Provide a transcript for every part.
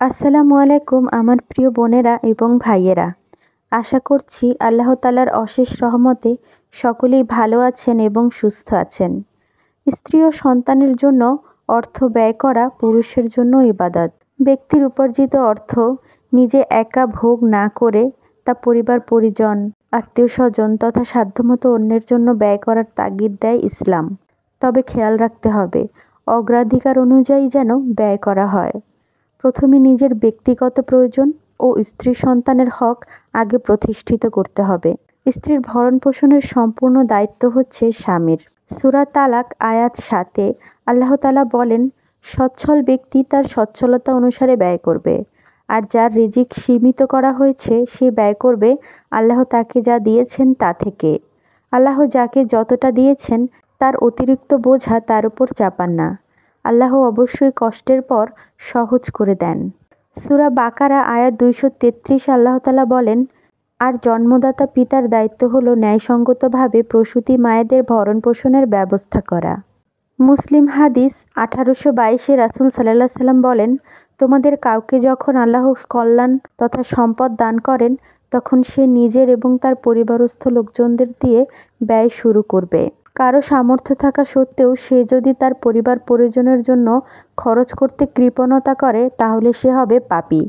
আসসালামু আলাইকুম আমার প্রিয় বোনেরা এবং ভাইয়েরা। আশা করছি আল্লাহ তাআলার অশেষ রহমতে সকলেই ভালো আছেন এবং সুস্থ আছেন। স্ত্রী ও সন্তানের জন্য অর্থ ব্যয় করা পুরুষের জন্য ইবাদত। ব্যক্তির উপার্জিত অর্থ নিজে একা ভোগ না করে তা পরিবার পরিজন, আত্মীয় স্বজন তথা সাধ্যমতো অন্যের জন্য ব্যয় করার তাগিদ দেয় ইসলাম। তবে খেয়াল রাখতে হবে অগ্রাধিকার অনুযায়ী যেন ব্যয় করা হয়। প্রথমে নিজের ব্যক্তিগত প্রয়োজন ও স্ত্রী সন্তানের হক আগে প্রতিষ্ঠিত করতে হবে। স্ত্রীর ভরণ পোষণের সম্পূর্ণ দায়িত্ব হচ্ছে স্বামীর। সূরা তালাক আয়াত 7-এ আল্লাহ তাআলা বলেন, সচ্ছল ব্যক্তি তার সচ্ছলতা অনুসারে ব্যয় করবে, আর যার রিজিক সীমিত করা হয়েছে সে ব্যয় করবে আল্লাহ তাকে যা দিয়েছেন তা থেকে। আল্লাহ যাকে যতটা দিয়েছেন তার অতিরিক্ত বোঝা তার উপর চাপান না। আল্লাহ অবশ্যই কষ্টের পর সহজ করে দেন। সূরা বাকারা আয়াত 233 আল্লাহ তাআলা বলেন, আর জন্মদাতা পিতার দায়িত্ব হলো ন্যায়সঙ্গতভাবে প্রসূতি মায়েদের ভরণ পোষণের ব্যবস্থা করা। মুসলিম হাদিস 1822-এ রাসূল সাল্লাল্লাহু আলাইহি সাল্লাম বলেন, তোমাদের কাউকে যখন আল্লাহ কল্যাণ তথা সম্পদ দান করেন তখন সে নিজের এবং তার পরিবারস্থ লোকজনদের দিয়ে ব্যয় শুরু করবে। কারো সামর্থ্য থাকা সত্ত্বেও সে যদি তার পরিবার পরিজনের জন্য খরচ করতে কৃপণতা করে তাহলে সে হবে পাপী।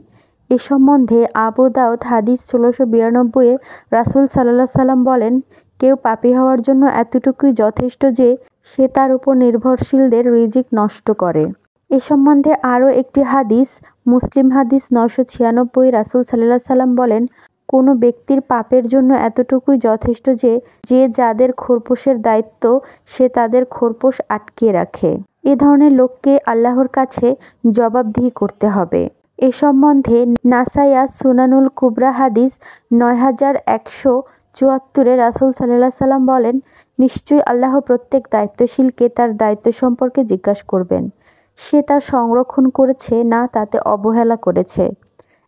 এ সম্বন্ধে আবু দাউদ হাদিস 1692-এ রাসূল সাল্লাল্লাহু আলাইহি সাল্লাম বলেন, কেউ পাপী হওয়ার জন্য এতটুকুই যথেষ্ট যে সে তার উপর নির্ভরশীলদের রিজিক নষ্ট করে। এ সম্বন্ধে আরও একটি হাদিস মুসলিম হাদিস 996 রাসূল সাল্লাল্লাহু আলাইহি সাল্লাম বলেন, কোনো ব্যক্তির পাপের জন্য এতটুকুই যথেষ্ট যে যাদের খোরপোশের দায়িত্ব সে তাদের খোরপোশ আটকে রাখে। এ ধরনের লোককে আল্লাহর কাছে জবাবদিহি করতে হবে। এ সম্বন্ধে নাসাইয়া সুনানুল কুবরা হাদিস 9174-এ রাসূল সাল্লাল্লাহু আলাইহি সাল্লাম বলেন, নিশ্চয়ই আল্লাহ প্রত্যেক দায়িত্বশীলকে তার দায়িত্ব সম্পর্কে জিজ্ঞাসা করবেন। সে তা সংরক্ষণ করেছে না তাতে অবহেলা করেছে।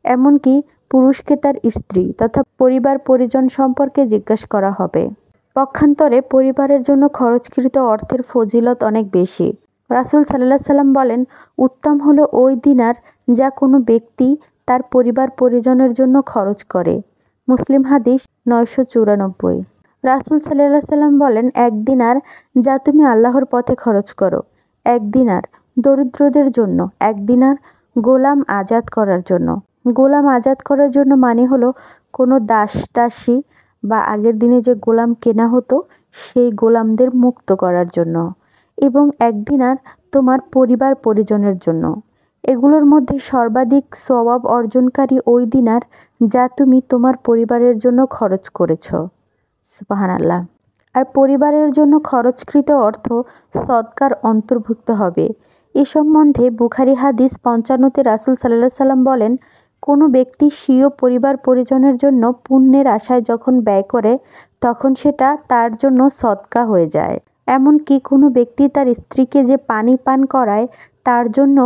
এমনকি পুরুষকে তার স্ত্রী তথা পরিবার পরিজন সম্পর্কে জিজ্ঞাসা করা হবে। পক্ষান্তরে পরিবারের জন্য খরচকৃত অর্থের ফজিলত অনেক বেশি। রাসূল সাল্লাল্লাহু আলাইহি সাল্লাম বলেন, উত্তম হলো ওই দিনার যা কোনো ব্যক্তি তার পরিবার পরিজনের জন্য খরচ করে। মুসলিম হাদিস 994। রাসূল সাল্লাল্লাহু আলাইহি সাল্লাম বলেন, এক দিনার যা তুমি আল্লাহর পথে খরচ করো, এক দিনার দরিদ্রদের জন্য, এক দিনার গোলাম আজাদ করার জন্য। গোলাম আজাদ করার জন্য মানে হলো কোনো দাস দাসী বা আগের দিনে যে গোলাম কেনা হতো সেই গোলামদের মুক্ত করার জন্য, এবং এক দিনার তোমার পরিবার পরিজনের জন্য। এগুলোর মধ্যে সর্বাধিক সওয়াব অর্জনকারী ওই দিনার যা তুমি তোমার পরিবারের জন্য খরচ করেছ। সুবহানাল্লাহ। আর পরিবারের জন্য খরচকৃত অর্থ সদকার অন্তর্ভুক্ত হবে। এ সম্বন্ধে বুখারী হাদিস 55-তে রাসূল সাল্লাল্লাহু আলাইহি সাল্লাম বলেন, কোনো ব্যক্তি স্বীয় পরিবার পরিজনের জন্য পুণ্যের আশায় যখন ব্যয় করে তখন সেটা তার জন্য সদকা হয়ে যায়। এমনকি কোনো ব্যক্তি তার স্ত্রীকে যে পানি পান করায় তার জন্য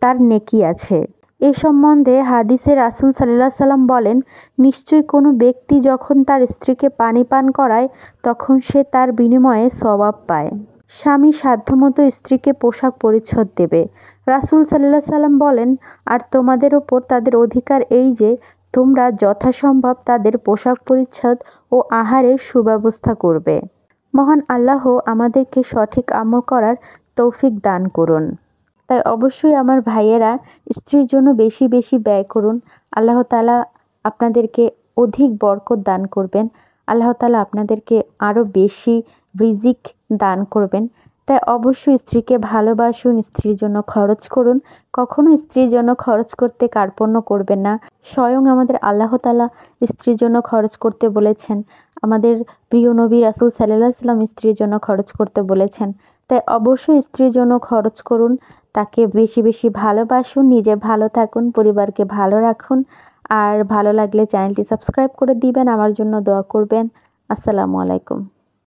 তার নেকি আছে। এ সম্বন্ধে হাদিসে রাসূল সাল্লাল্লাহু আলাইহি সাল্লাম বলেন, নিশ্চয়ই কোনো ব্যক্তি যখন তার স্ত্রীকে পানি পান করায় তখন সে তার বিনিময়ে সওয়াব পায়। স্বামী সাধ্যমতো স্ত্রীকে পোশাক পরিচ্ছদ দেবে। রাসূল সাল্লাল্লাহু আলাইহি সাল্লাম বলেন, আর তোমাদের ওপর তাদের অধিকার এই যে তোমরা যথাসম্ভব তাদের পোশাক পরিচ্ছদ ও আহারের সুব্যবস্থা করবে। মহান আল্লাহ আমাদেরকে সঠিক আমল করার তৌফিক দান করুন। তাই অবশ্যই আমার ভাইয়েরা স্ত্রীর জন্য বেশি বেশি ব্যয় করুন। আল্লাহ তাআলা আপনাদেরকে অধিক বরকত দান করবেন। আল্লাহ তাআলা আপনাদেরকে আরও বেশি রিজিক দান করবেন। তাই অবশ্যই স্ত্রীকে ভালোবাসুন, স্ত্রীর জন্য খরচ করুন। কখনো স্ত্রীর জন্য খরচ করতে কার্পণ্য করবেন না। স্বয়ং আমাদের আল্লাহ তাআলা স্ত্রীর জন্য খরচ করতে বলেছেন। আমাদের প্রিয় নবী রাসূল সাল্লাল্লাহু আলাইহি সাল্লাম স্ত্রীর জন্য খরচ করতে বলেছেন। তাই অবশ্যই স্ত্রীর জন্য খরচ করুন, তাকে বেশি বেশি ভালোবাসুন, নিজে ভালো থাকুন, পরিবারকে ভালো রাখুন। আর ভালো লাগলে চ্যানেলটি সাবস্ক্রাইব করে দিবেন, আমার জন্য দোয়া করবেন। আসসালামু আলাইকুম।